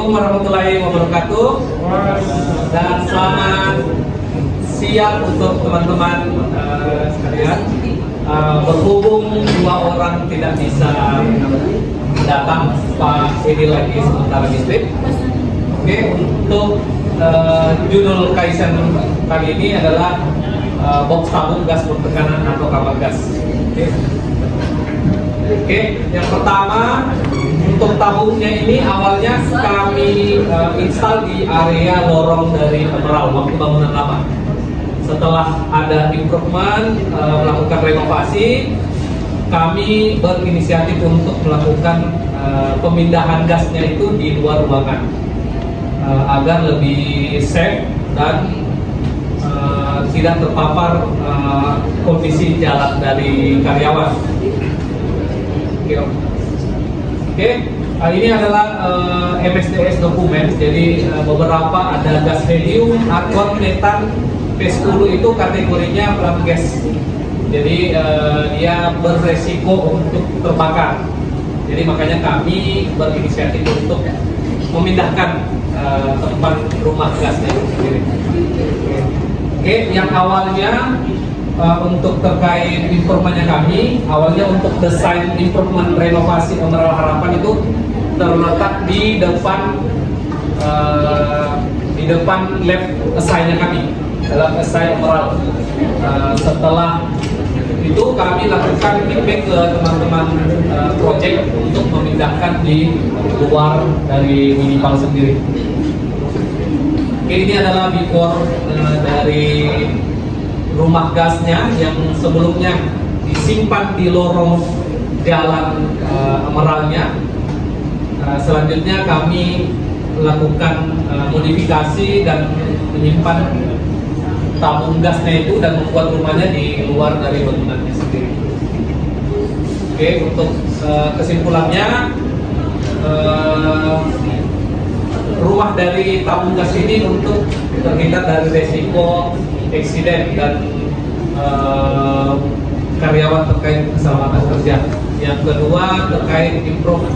Assalamualaikum warahmatullahi wabarakatuh. Dan selamat siang untuk teman-teman sekalian. Berhubung dua orang tidak bisa datang, Pak ini lagi sementara listrik. Oke, untuk judul Kaizen kali ini adalah box tabung gas bertekanan atau kamar gas. Oke, yang pertama untuk tabungnya ini awalnya kami install di area lorong dari Emerald waktu bangunan lama. Setelah ada improvement, melakukan renovasi, kami berinisiatif untuk melakukan pemindahan gasnya itu di luar ruangan agar lebih safe dan tidak terpapar kondisi jalan dari karyawan. Oke, ini adalah MSDS dokumen. Jadi beberapa ada gas helium, argon, metan, P10 itu kategorinya flamme gas. Jadi dia beresiko untuk terbakar. Jadi makanya kami berinisiatif untuk memindahkan tempat rumah gasnya itu sendiri. Oke, yang awalnya untuk terkait informannya kami, awalnya untuk desain improvement renovasi Emerald Harapan itu terletak di depan lab assign-nya kami dalam assign Emerald. Setelah itu kami lakukan feedback ke teman-teman project untuk memindahkan di luar dari minimal sendiri. Oke, ini adalah before dari rumah gasnya yang sebelumnya disimpan di lorong jalan Emeraldnya. Selanjutnya kami melakukan modifikasi dan menyimpan tabung gasnya itu dan membuat rumahnya di luar dari bangunannya sendiri. Oke, untuk kesimpulannya, rumah dari tabung gas ini untuk terhindar dari resiko eksiden dan karyawan terkait keselamatan kerja. Yang kedua terkait improve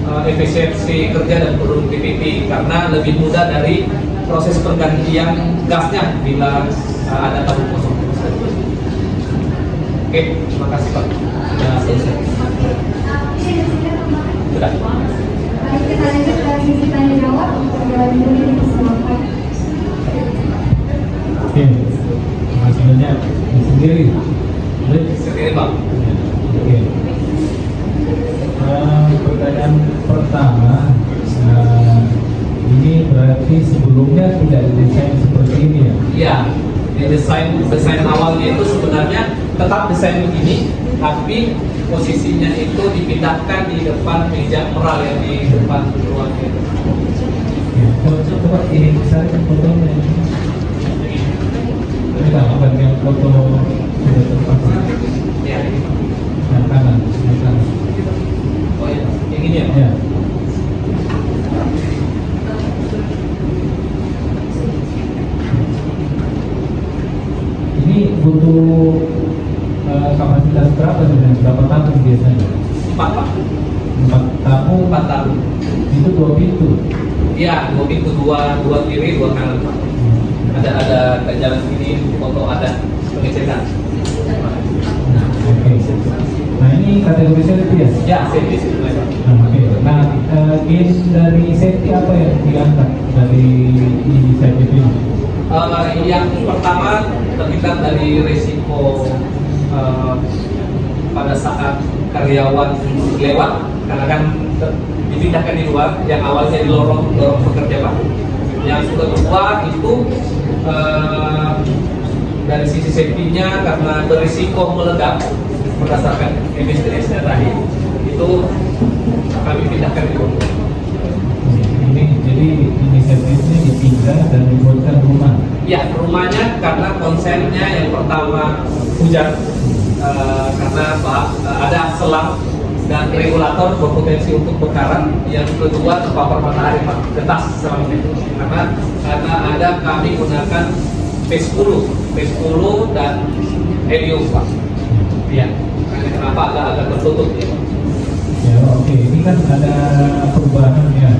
efisiensi kerja dan produktiviti karena lebih mudah dari proses pergantian gasnya bila ada tabung kosong. Oke, terima kasih Pak. Sudah selesai. Sudah. Baik, kita lanjut ke sisi tanya jawab untuk jalan ini bersama Pak. Oke, hasilnya sendiri. Sendiri Pak. Oke. Pertanyaan pertama, ini berarti sebelumnya tidak didesain seperti ini ya? Iya, desain awalnya itu sebenarnya tetap desain begini, tapi posisinya itu dipindahkan di depan meja Emerald yang di depan ruangnya. Coba ini saya fotonya. Kita akan yang foto sudah terpasang. Ya, Yang kanan, yang kanan. oh ya, yang ini ya. Ya. Ini butuh kapasitas berapa dengan berapa tabung biasanya? 4 Pak. 4 tabung. 4 tabung. Itu 2 pintu. Iya, 2 pintu, 2 kiri, 2 kanan Pak. Ada jalan sini foto ada pengecekan. Oke. Nah ini kategori safety ya? Ya, safety sebenarnya. Oke. Nah, gauge dari safety apa yang diangkat dari safety ini? Yang pertama terhindar dari risiko pada saat karyawan lewat karena kan dipindahkan di luar, yang awalnya di lorong pekerja Pak. Yang kedua itu dari sisi safety-nya karena berisiko meledak berdasarkan MSDS-nya tadi itu kami pindahkan di luar. Ini jadi inisiatifnya dipindah dan dibuatkan rumah. Ya, rumahnya karena konsennya yang pertama hujan karena Pak ada selang dan regulator berpotensi untuk bakaran. Yang kedua terpapar matahari Pak, getas selama itu karena ada kami gunakan P10 dan helium Pak. Ya, kenapa agak tertutup ya Pak? Ya oke, ini kan ada perubahan ya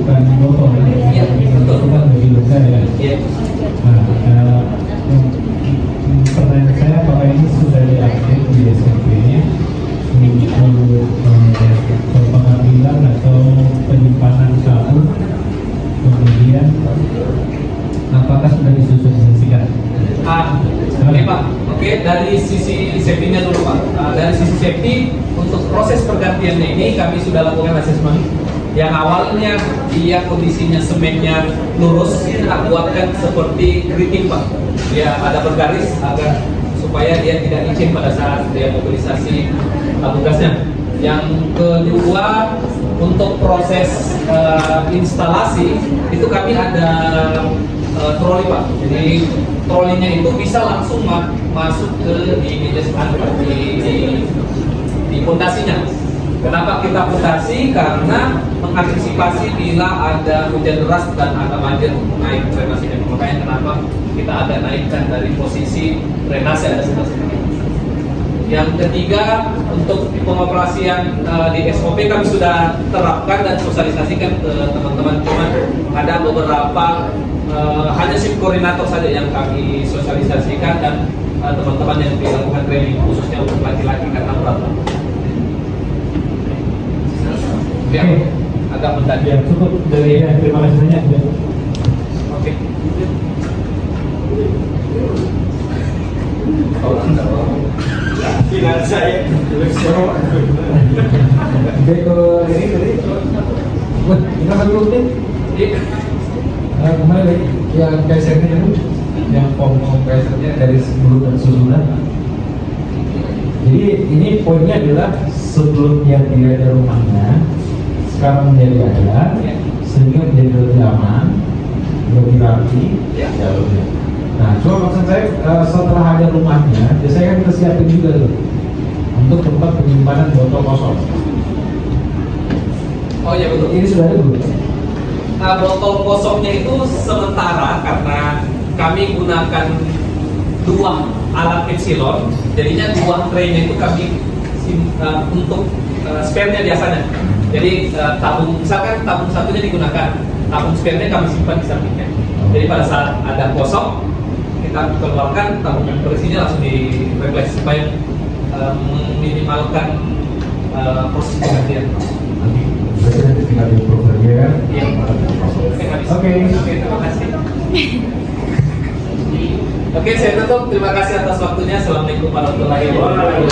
bukan botol ya. Iya, betul. Itu kan lebih besar ya. Iya. Nah, pertanyaan saya apakah ini sudah diupdate di SMP-nya untuk pengambilan atau penyimpanan sabun, kemudian apakah sudah disosialisasikan? Oke Pak, oke dari sisi safety-nya dulu Pak. Dari sisi safety untuk proses pergantiannya ini kami sudah lakukan asesmen. Yang awalnya dia kondisinya semennya lurus, kita buatkan seperti keriting Pak. Dia ada bergaris agar supaya dia tidak licin pada saat dia mobilisasi tugasnya. Yang kedua untuk proses instalasi itu kami ada troli Pak. Jadi trolinya itu bisa langsung masuk ke di pondasinya. Kenapa kita pondasi? Karena mengantisipasi bila ada hujan deras dan ada banjir naik drainasenya. Makanya kenapa kita agak naikkan dari posisi drainase ada sebelah sini. Yang ketiga untuk pengoperasian di SOP kami sudah terapkan dan sosialisasikan ke teman-teman. Cuma ada beberapa hanya SIP koordinator saja yang kami sosialisasikan dan teman-teman yang dilakukan training khususnya untuk laki-laki karena berat. Ya, agak mendadak. Ya, cukup dari ya, terima kasih banyak. Ya. Oke. Tidak saya. Oke, ke ini tadi. Wah, kita balik dulu nih. Kembali lagi yang KSR-nya itu, yang form KSR-nya dari sebelum dan susunan. Jadi ini poinnya adalah sebelumnya tidak ada rumahnya, sekarang menjadi ada, sehingga menjadi lebih aman, lebih rapi jalurnya. Nah, cuma maksud saya setelah ada rumahnya, biasanya kan kita siapin juga tuh untuk tempat penyimpanan botol kosong. Oh iya betul. Ini sudah ada belum? Nah, botol kosongnya itu sementara karena kami gunakan dua alat epsilon, jadinya dua tray-nya itu kami untuk spare-nya biasanya. Jadi tabung misalkan tabung satunya digunakan, tabung spare-nya kami simpan di sampingnya. Jadi pada saat ada kosong kita keluarkan tabung yang berisinya langsung di replace supaya meminimalkan proses penggantian. Berarti nanti tinggal di-improve lagi ya kan? Iya. Oke. Terima kasih. Oke, saya tutup. Terima kasih atas waktunya. Assalamualaikum warahmatullahi wabarakatuh.